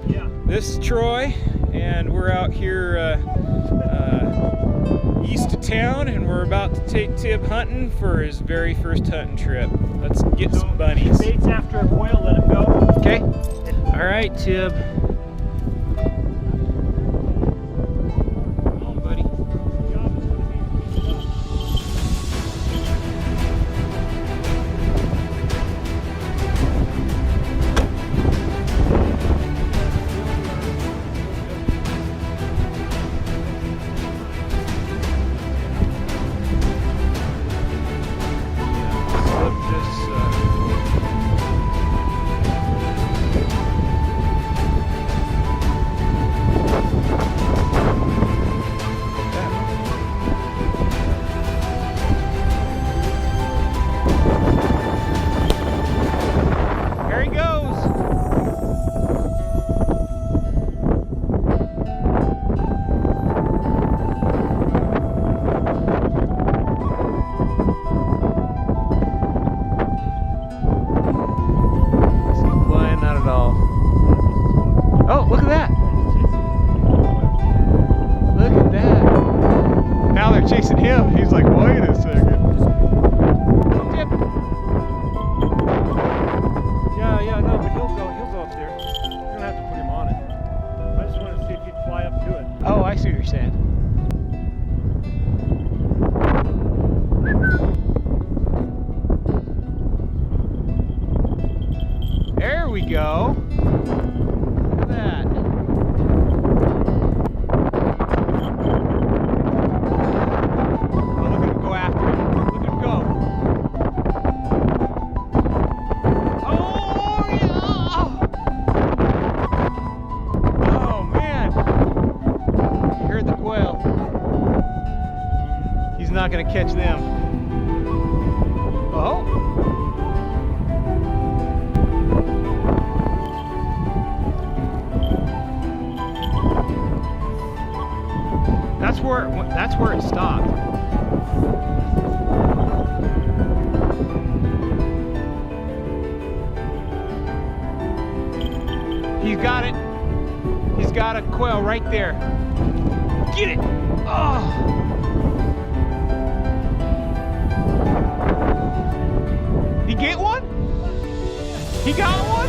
Yeah. This is Troy, and we're out here east of town, and we're about to take Tib hunting for his very first hunting trip. Let's get some bunnies. Bait's after a quail, let him go. Okay. All right, Tib. Come on, buddy. Oh, look at that! Look at that! Now they're chasing him. He's like, wait a second. Tip. Yeah, no, but he'll go up there. You're gonna have to put him on it. I just wanted to see if you'd fly up to it. Oh, I see what you're saying. There we go. Look at that. Oh, look at him go after it. Look at him go. Oh, yeah. Oh, man. You heard the quail. He's not going to catch them. Oh. That's where it stopped. He's got it. He's got a quail right there. Get it! Oh! He get one? He got one?